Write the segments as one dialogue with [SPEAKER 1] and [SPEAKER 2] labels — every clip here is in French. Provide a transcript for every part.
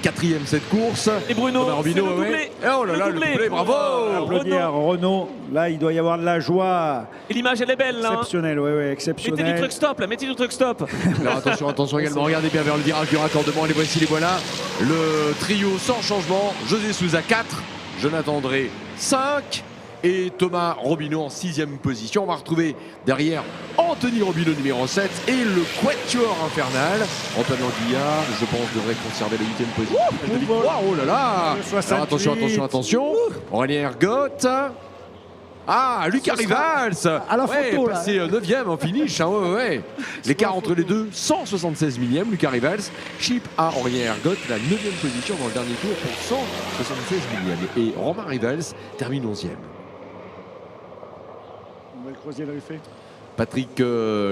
[SPEAKER 1] Quatrième cette course.
[SPEAKER 2] Et Bruno, c'est le doublé.
[SPEAKER 1] Oh là là, le doublé, bravo.
[SPEAKER 3] Applaudir Renault. Là, il doit y avoir de la joie.
[SPEAKER 2] Et l'image, elle est belle, là.
[SPEAKER 3] Exceptionnelle, oui, exceptionnelle.
[SPEAKER 2] Mettez du truck stop, là, mettez du truck stop.
[SPEAKER 1] Alors attention également, regardez bien vers le virage du raccordement. Les voici, les voilà. Le trio sans changement. José Souza 4, Jonathan André 5 et Thomas Robineau en 6e position. On va retrouver derrière Anthony Robineau numéro 7 et le Quatuor infernal. Antoine Anguilla, je pense, devrait conserver la 8e position. Oh là là. Alors, attention. Aurélien Ergotte. Ah, Lucas Rivals
[SPEAKER 3] à la photo,
[SPEAKER 1] passé 9e en finish. Hein, ouais. L'écart entre les deux, 176 millième. Lucas Rivals, chip à Aurélien Ergotte, la 9e position dans le dernier tour pour 176 millième. Et Romain Rivals termine 11e. Patrick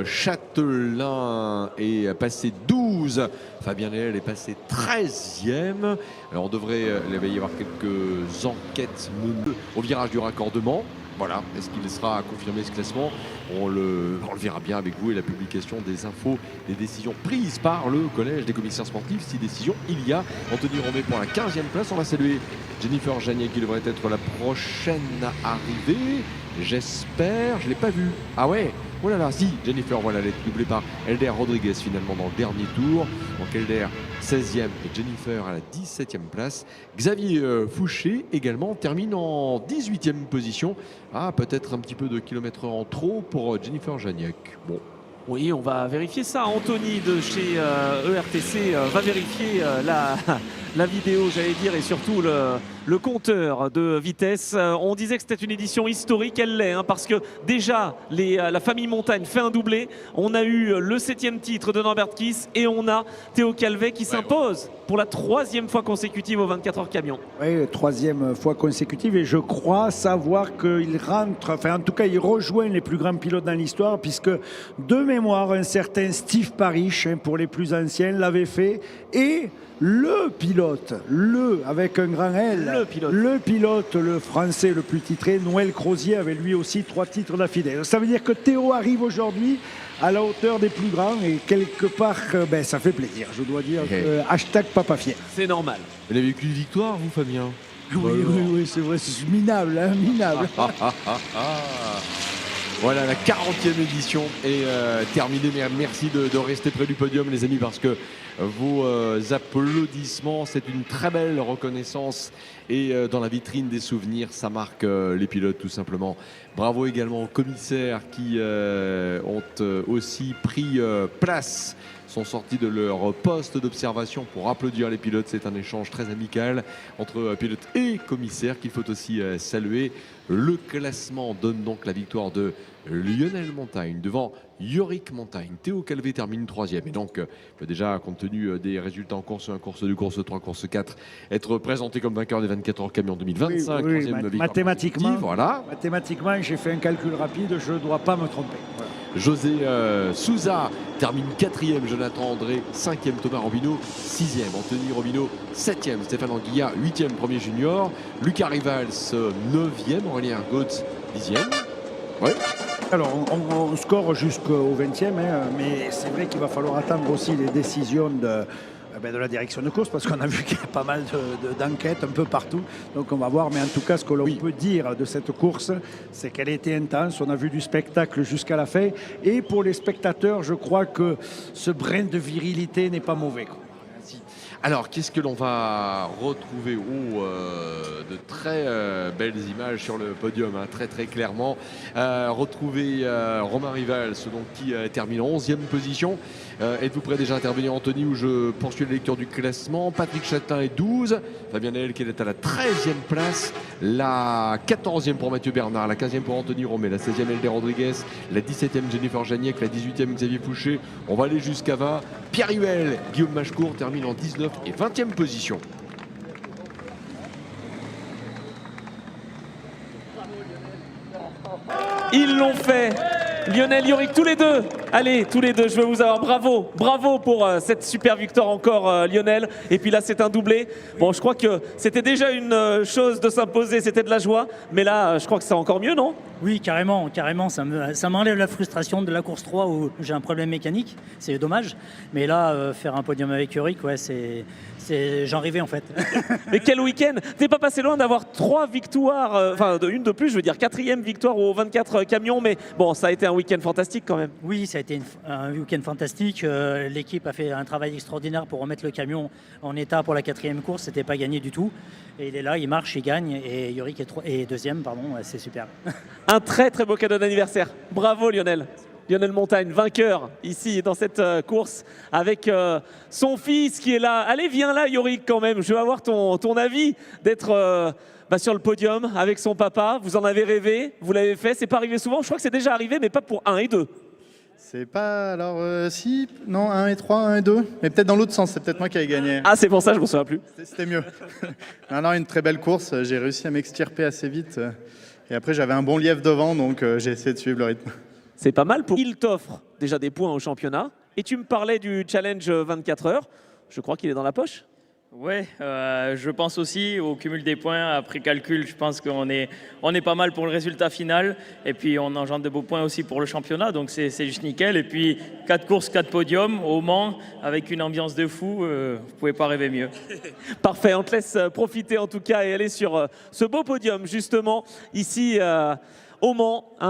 [SPEAKER 1] Châtelain est passé 12. Fabien Léel est passé 13e. Alors on devrait, il va y avoir quelques enquêtes au virage du raccordement. Voilà, est-ce qu'il sera à confirmer ce classement? On le verra bien avec vous et la publication des infos, des décisions prises par le collège des commissaires sportifs. 6 décisions, il y a Anthony Romé pour la 15e place. On va saluer Jennifer Janier qui devrait être la prochaine arrivée. J'espère, je ne l'ai pas vue. Ah ouais, oh là là, si, Jennifer, voilà, elle est doublée par Elder Rodriguez finalement dans le dernier tour. Donc Elder 16e et Jennifer à la 17e place. Xavier Fouché également termine en 18e position. Ah, peut-être un petit peu de kilomètres en trop pour Jennifer Janiac. Bon.
[SPEAKER 2] Oui, on va vérifier ça. Anthony de chez ERTC va vérifier la vidéo, j'allais dire, et surtout le compteur de vitesse. On disait que c'était une édition historique, elle l'est, hein, parce que déjà la famille Montagne fait un doublé. On a eu le 7e titre de Norbert Kiss et on a Théo Calvet qui s'impose pour la 3e fois consécutive aux 24 heures camion.
[SPEAKER 3] Oui, 3e fois consécutive, et je crois savoir qu'il rentre, enfin en tout cas il rejoint les plus grands pilotes dans l'histoire, puisque de mémoire un certain Steve Parish, pour les plus anciens, l'avait fait, et le pilote, avec un grand L, le pilote, le français le plus titré, Noël Crozier, avait lui aussi 3 titres d'affilée. Ça veut dire que Théo arrive aujourd'hui à la hauteur des plus grands, et quelque part, ça fait plaisir, je dois dire. Hashtag papa fier.
[SPEAKER 2] C'est normal.
[SPEAKER 1] Vous avez vécu une victoire, vous, Fabien?
[SPEAKER 3] Oui, c'est vrai, c'est minable, hein, minable.
[SPEAKER 1] Voilà, la 40e édition est terminée. Merci de rester près du podium, les amis, parce que vos applaudissements, c'est une très belle reconnaissance. Et dans la vitrine des souvenirs, ça marque les pilotes, tout simplement. Bravo également aux commissaires qui ont aussi pris place, sont sortis de leur poste d'observation pour applaudir les pilotes. C'est un échange très amical entre pilotes et commissaires qu'il faut aussi saluer. Le classement donne donc la victoire de Lionel Montagne devant Yorick Montagne. Théo Calvet termine 3e. Et donc, peut déjà, compte tenu des résultats en course 1, course 2, course 3, course 4, être présenté comme vainqueur des 24 heures camion 2025.
[SPEAKER 3] Oui, mathématiquement,
[SPEAKER 1] voilà.
[SPEAKER 3] Mathématiquement, j'ai fait un calcul rapide, je ne dois pas me tromper. Voilà.
[SPEAKER 1] José Souza termine 4e, Jonathan André 5e, Thomas Robineau 6e, Anthony Robineau 7e, Stéphane Anguilla 8e, premier junior, Lucas Rivals 9e, Aurélien Ergotte 10e. Ouais.
[SPEAKER 3] Alors on score jusqu'au 20e, hein, mais c'est vrai qu'il va falloir attendre aussi les décisions de la direction de course, parce qu'on a vu qu'il y a pas mal d'enquêtes un peu partout, donc on va voir. Mais en tout cas, ce que l'on peut dire de cette course, c'est qu'elle était intense. On a vu du spectacle jusqu'à la fin, et pour les spectateurs, je crois que ce brin de virilité n'est pas mauvais, quoi.
[SPEAKER 1] Alors, qu'est-ce que l'on va retrouver? De très belles images sur le podium, hein, très clairement. Retrouver Romain Rivals, donc, qui termine en 11e position. Êtes-vous prêt déjà à intervenir, Anthony, où je poursuis la lecture du classement? Patrick Châtelain est 12. Fabien Léel qui est à la 13e place. La 14e pour Mathieu Bernard. La 15e pour Anthony Romé. La 16e Elder Rodriguez. La 17e Jennifer Janiac. La 18e Xavier Fouché. On va aller jusqu'à 20. Pierre Huel, Guillaume Machecourt termine en 19 et 20e position.
[SPEAKER 2] Ils l'ont fait, Lionel, Yorick, tous les deux. Allez, tous les deux, je veux vous avoir. Bravo, bravo pour cette super victoire encore, Lionel. Et puis là, c'est un doublé. Bon, je crois que c'était déjà une chose de s'imposer, c'était de la joie. Mais là, je crois que c'est encore mieux, non?
[SPEAKER 4] Oui, carrément, carrément. Ça m'enlève la frustration de la course 3 où j'ai un problème mécanique. C'est dommage. Mais là, faire un podium avec Yorick, ouais, j'en rêvais en fait.
[SPEAKER 2] Mais quel week-end! T'es pas passé loin d'avoir 3 victoires, enfin une de plus, je veux dire 4e victoire aux 24 camions, mais bon, ça a été un week-end fantastique quand même.
[SPEAKER 4] Oui, ça a été un week-end fantastique. L'équipe a fait un travail extraordinaire pour remettre le camion en état pour la 4e course. C'était pas gagné du tout. Et il est là, il marche, il gagne. Et Yorick est 2e, pardon, c'est super.
[SPEAKER 2] Un très très beau cadeau d'anniversaire. Bravo Lionel. Lionel Montagne, vainqueur ici dans cette course avec son fils qui est là. Allez, viens là Yorick quand même, je veux avoir ton avis d'être sur le podium avec son papa. Vous en avez rêvé, vous l'avez fait, c'est pas arrivé souvent, je crois que c'est déjà arrivé mais pas pour 1 et 2.
[SPEAKER 5] C'est pas... Alors, si... Non, 1 et 3, 1 et 2. Mais peut-être dans l'autre sens, c'est peut-être moi qui ai gagné.
[SPEAKER 2] Ah, c'est pour ça, je m'en souviens plus.
[SPEAKER 5] C'était mieux. Non, une très belle course. J'ai réussi à m'extirper assez vite. Et après, j'avais un bon lièvre devant, donc j'ai essayé de suivre le rythme.
[SPEAKER 2] C'est pas mal. Il t'offre déjà des points au championnat. Et tu me parlais du challenge 24 heures. Je crois qu'il est dans la poche.
[SPEAKER 6] Ouais, je pense aussi au cumul des points. Après calcul, je pense qu'on est pas mal pour le résultat final. Et puis, on engendre de beaux points aussi pour le championnat. Donc, c'est juste nickel. Et puis, 4 courses, 4 podiums au Mans avec une ambiance de fou. Vous pouvez pas rêver mieux.
[SPEAKER 2] Parfait, on te laisse profiter en tout cas et aller sur ce beau podium justement ici au Mans. Hein.